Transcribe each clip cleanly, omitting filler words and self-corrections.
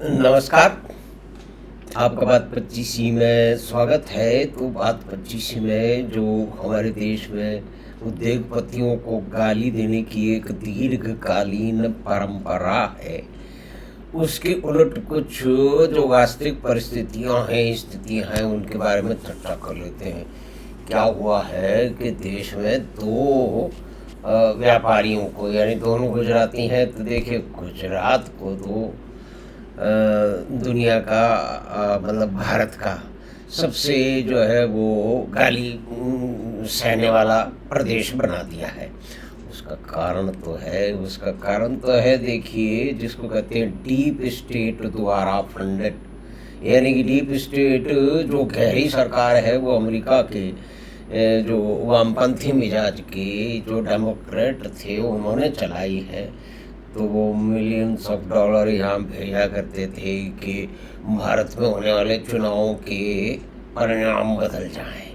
नमस्कार। आपका बात 25 में स्वागत है। तो बात 25 में जो हमारे देश में उद्योगपतियों को गाली देने की एक दीर्घकालीन परंपरा है, उसके उलट कुछ जो वास्तविक परिस्थितियां हैं, स्थितियां हैं, उनके बारे में चर्चा कर लेते हैं। क्या हुआ है कि देश में दो व्यापारियों को, यानी दोनों गुजराती हैं, तो देखिए गुजरात को तो दुनिया का मतलब भारत का सबसे जो है वो गाली सहने वाला प्रदेश बना दिया है। उसका कारण तो है देखिए, जिसको कहते हैं डीप स्टेट द्वारा फंडेड, यानी कि डीप स्टेट जो गहरी सरकार है वो अमेरिका के जो वामपंथी मिजाज के जो डेमोक्रेट थे उन्होंने चलाई है। तो वो मिलियंस ऑफ डॉलर यहाँ भेजा करते थे कि भारत में होने वाले चुनावों के परिणाम बदल जाएं,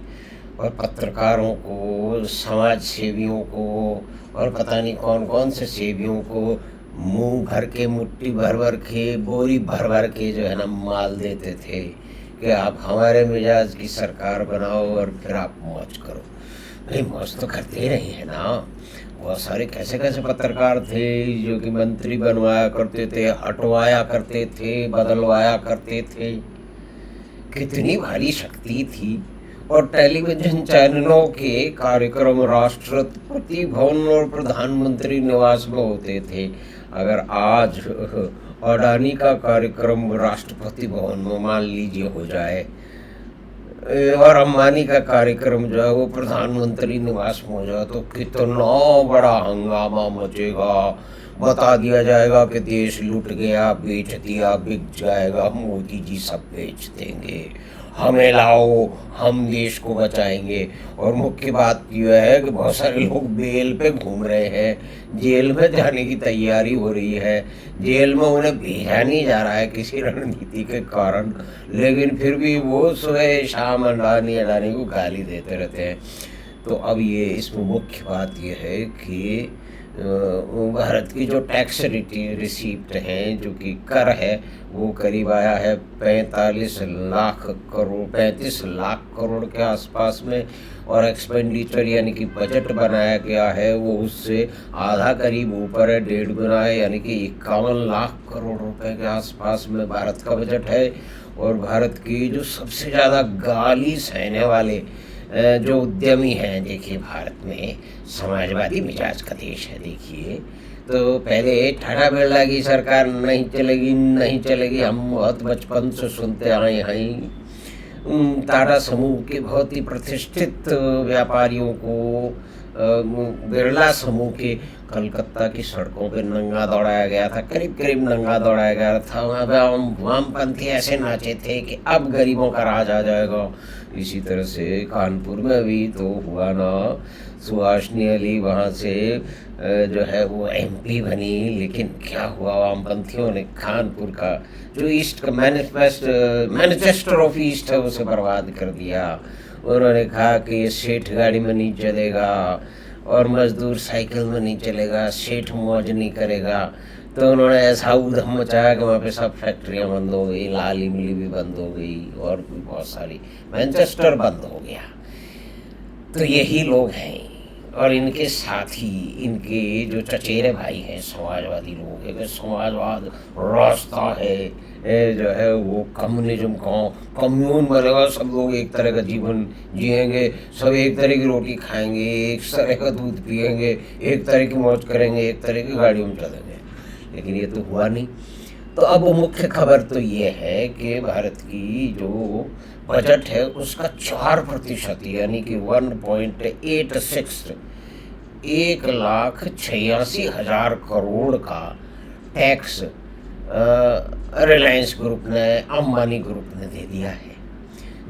और पत्रकारों को, समाज सेवियों को, और पता नहीं कौन कौन से सेवियों को मुंह भर के, मुट्ठी भर भर के, बोरी भर भर के जो है ना माल देते थे कि आप हमारे मिजाज की सरकार बनाओ और फिर आप मौज करो। भाई मौज तो करते ही नहीं है ना। बहुत सारे कैसे कैसे पत्रकार थे जो कि मंत्री बनवाया करते थे, हटवाया करते थे, बदलवाया करते थे। कितनी भारी शक्ति थी। और टेलीविजन चैनलों के कार्यक्रम राष्ट्रपति भवन और प्रधानमंत्री निवास में होते थे। अगर आज अडानी का कार्यक्रम राष्ट्रपति भवन में मान लीजिए हो जाए, और अंबानी का कार्यक्रम जो है वो प्रधानमंत्री निवास में हो जाए, तो कितना बड़ा हंगामा मचेगा। बता दिया जाएगा कि देश लूट गया, बेच दिया, बिक जाएगा, मोदी जी सब बेच देंगे, हमें लाओ, हम देश को बचाएंगे। और मुख्य बात यह है कि बहुत सारे लोग बेल पे घूम रहे हैं, जेल में जाने की तैयारी हो रही है, जेल में उन्हें भेजा नहीं जा रहा है किसी रणनीति के कारण, लेकिन फिर भी वो सुबह शाम अडानी को गाली देते रहते हैं। तो अब ये इसमें मुख्य बात यह है कि भारत की जो टैक्स रिसीप्ट हैं, जो कि कर है, वो करीब आया है 35 लाख करोड़ के आसपास में। और एक्सपेंडिचर यानी कि बजट बनाया गया है वो उससे आधा करीब ऊपर है, 1.5 गुना है, यानी कि 51 लाख करोड़ रुपए के आसपास में भारत का बजट है। और भारत की जो सबसे ज़्यादा गाली सहने वाले जो उद्यमी हैं, देखिए भारत में समाजवादी मिजाज का देश है। देखिए तो पहले ठाडा बिरला की सरकार नहीं चलेगी, नहीं चलेगी, हम बहुत बचपन से सुनते आए हैं। टाटा समूह के बहुत ही प्रतिष्ठित व्यापारियों को, बिरला समूह के कलकत्ता की सड़कों पे नंगा दौड़ाया गया था, करीब नंगा दौड़ाया गया था। वहाँ पे वामपंथी ऐसे नाचे थे कि अब गरीबों का राज आ जाएगा। इसी तरह से कानपुर में भी तो हुआ ना, सुहासिनी अली वहाँ से जो है वो MP बनी, लेकिन क्या हुआ, वामपंथियों ने कानपुर का जो ईस्ट का मैनिफेस्टो ऑफ ईस्ट है उसे बर्बाद कर दिया। उन्होंने कहा कि ये सेठ गाड़ी में नहीं चलेगा और मजदूर साइकिल में नहीं चलेगा, सेठ मौज नहीं करेगा। तो उन्होंने ऐसा उधम मचाया कि वहाँ पे सब फैक्ट्रियाँ बंद हो गई, लाल इमली भी बंद हो गई, और भी बहुत सारी, मैनचेस्टर बंद हो गया। तो यही लोग हैं। और इनके साथ ही इनके जो चचेरे भाई हैं समाजवादी लोग हैं, समाजवाद रास्ता है, जो है वो कम्युनिज्म का कम्यून बनेगा, सब लोग एक तरह का जीवन जिएंगे, सब एक तरह की रोटी खाएंगे, एक तरह का दूध पिएंगे, एक तरह की मौज करेंगे, एक तरह की गाड़ियों में चलेंगे। लेकिन ये तो हुआ नहीं। तो अब मुख्य खबर तो ये है कि भारत की जो बजट है उसका 4% यानी कि 1.86 1,86,000 करोड़ का टैक्स रिलायंस ग्रुप ने, अंबानी ग्रुप ने दे दिया है,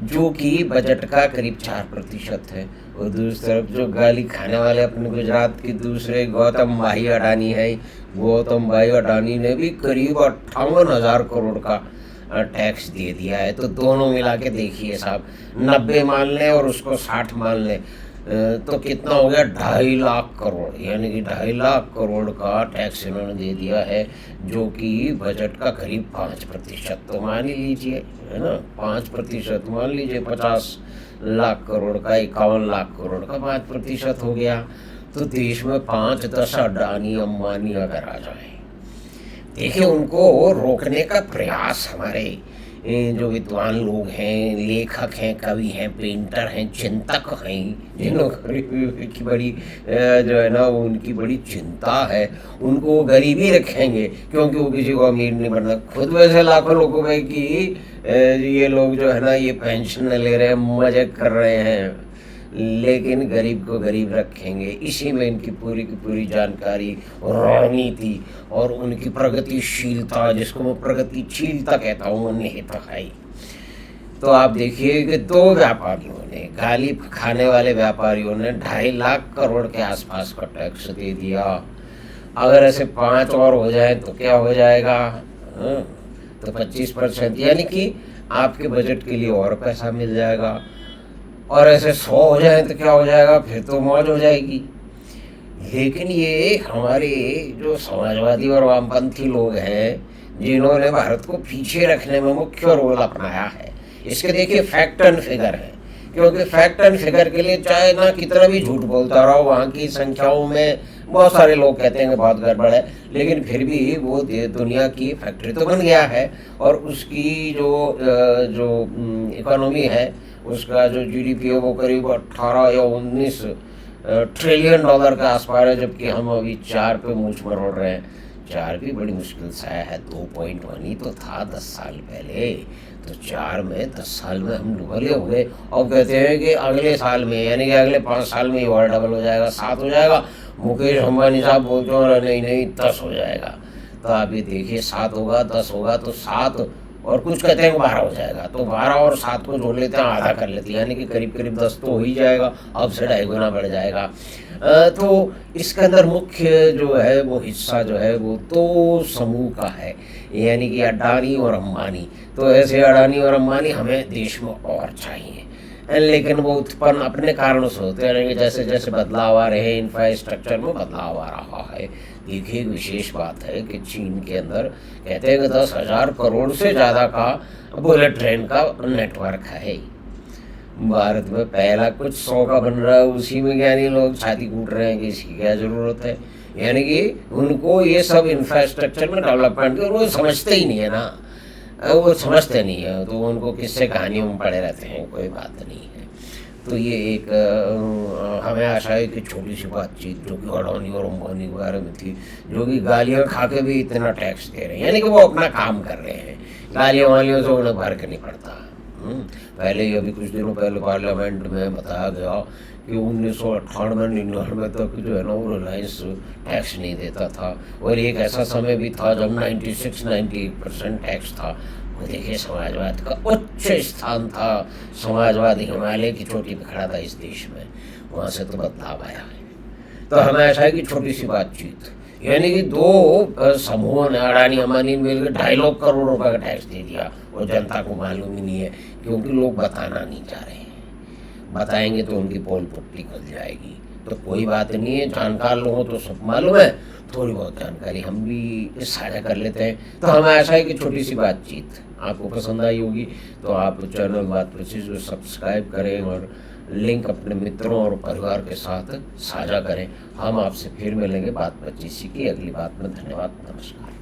जो कि बजट का करीब 4% है। और दूसरी तरफ जो गाली खाने वाले अपने गुजरात के दूसरे गौतम भाई अडानी है, गौतम भाई अडानी ने भी करीब 58,000 करोड़ का टैक्स दे दिया है। तो दोनों मिला के देखिए साहब, 90 मान लें और उसको 60 मान लें, तो कितना हो गया, 2.5 लाख करोड़, यानी कि 2.5 लाख करोड़ का टैक्स इन्होंने दे दिया है, जो कि बजट का करीब 5%। तो मान ही लीजिए, है ना, 5% मान लीजिए, 50 लाख करोड़ का, 51 लाख करोड़ का 5% हो गया। तो देश में 5-10 अडानी अंबानी अगर आ जाए, देखिए उनको रोकने का प्रयास हमारे जो विद्वान लोग हैं, लेखक हैं, कवि हैं, पेंटर हैं, चिंतक हैं, जिन्हों गरीबी की बड़ी जो है ना, उनकी बड़ी चिंता है, उनको वो गरीबी रखेंगे, क्योंकि वो किसी को अमीर नहीं बनना। खुद वैसे लाखों लोगों में कि ये लोग जो है ना, ये पेंशन ले रहे हैं, मजे कर रहे हैं, लेकिन गरीब को गरीब रखेंगे। इसी में इनकी पूरी की पूरी जानकारी, रणनीति और उनकी प्रगतिशीलता, जिसको मैं प्रगतिशीलता कहता हूँ, निहित है। तो आप देखिए कि 2 व्यापारियों ने, गाली खाने वाले व्यापारियों ने 2.5 लाख करोड़ के आसपास का टैक्स दे दिया। अगर ऐसे 5 और हो जाए तो क्या हो जाएगा, हाँ? तो 25%, यानी कि आपके बजट के लिए और पैसा मिल जाएगा। और ऐसे 100 हो जाए तो क्या हो जाएगा, फिर तो मौज हो जाएगी। लेकिन ये हमारे जो समाजवादी और वामपंथी लोग हैं, जिन्होंने भारत को पीछे रखने में मुख्य रोल अपनाया है, इसके देखिए फैक्ट एंड फिगर है। क्योंकि फैक्ट एंड फिगर के लिए चाहे ना कितना भी झूठ बोलता रहो, वहाँ की संख्याओं में बहुत सारे लोग कहते हैं कि बहुत गड़बड़ है, लेकिन फिर भी वो दुनिया की फैक्ट्री तो बन गया है, और उसकी जो इकोनॉमी है, उसका जो जीडीपी है, वो करीब 18 या 19 ट्रिलियन डॉलर का आसपास है, जबकि हम अभी 4 पे मूछ मरोड़ रहे हैं। 4 भी बड़ी मुश्किल से आया है, 2.1 ही तो था 10 साल पहले। तो 4 में 10 साल में हम डुबले हो गए, और कहते हैं कि अगले साल में, यानी कि अगले 5 साल में ये और डबल हो जाएगा, 7 हो जाएगा। मुकेश अंबानी साहब बोलते हो, नहीं 10 हो जाएगा। तो आप ये देखिए, 7 होगा, 10 होगा, तो 7 और कुछ कहते हैं 12 हो जाएगा। तो 12 और 7 को जोड़ लेते हैं, आधा कर लेते हैं, यानी कि करीब करीब 10 तो हो ही जाएगा, अब से 2.5 गुना बढ़ जाएगा। तो इसके अंदर मुख्य जो है वो हिस्सा जो है वो तो समूह का है, यानी कि अडानी और अंबानी। तो ऐसे अडानी और अंबानी हमें देश में और चाहिए, लेकिन वो उत्पन्न अपने कारणों से होते हैं, जैसे जैसे बदलाव आ रहे हैं, इंफ्रास्ट्रक्चर में बदलाव आ रहा है। देखिए, एक विशेष बात है कि चीन के अंदर कहते हैं कि 10,000 करोड़ से ज़्यादा का बुलेट ट्रेन का नेटवर्क है। भारत में पहला कुछ 100 का बन रहा है, उसी में यानी लोग छाती कूट रहे हैं कि इसकी क्या ज़रूरत है। यानी कि उनको ये सब इंफ्रास्ट्रक्चर में डेवलपमेंट वो समझते ही नहीं है ना, वो समझते नहीं है, तो उनको किससे कहानियों में पड़े रहते हैं, कोई बात नहीं है। तो ये एक हमें आशा है कि छोटी सी बातचीत जो कि अडानी और अंबानी के बारे में थी, जो कि गालियाँ खा के भी इतना टैक्स दे रहे हैं, यानी कि वो अपना काम कर रहे हैं, गालियों वालियों से उन्हें भर के नहीं पड़ता। पहले ही अभी कुछ दिनों पहले पार्लियामेंट में बताया गया कि 1998-99 तक जो है ना, वो रिलायंस टैक्स नहीं देता था, और एक ऐसा समय भी था जब 96-98% टैक्स था। वो देखिए, समाजवाद का उच्च स्थान था, समाजवाद हिमालय की चोटी पे खड़ा था इस देश में, वहाँ से तो बदलाव आया है। तो हमें ऐसा है कि छोटी सी बातचीत, यानी कि 2 समूहों ने, अडानी अंबानी ने मिलकर 2.5 करोड़ रुपए का टैक्स दे दिया, और जनता को मालूम ही नहीं है, क्योंकि लोग बताना नहीं चाह रहे हैं। बताएंगे तो उनकी पोल पुट्टी खुल जाएगी। तो कोई बात नहीं है, जानकार लोगों तो सब मालूम है, थोड़ी बहुत जानकारी हम भी साझा कर लेते हैं। तो हमें आशा है कि छोटी सी बातचीत आपको पसंद आई होगी। तो आप चैनल बात प्रेसिस को सब्सक्राइब करें, और लिंक अपने मित्रों और परिवार के साथ साझा करें। हम आपसे फिर मिलेंगे बात 25 की अगली बात में। धन्यवाद, नमस्कार।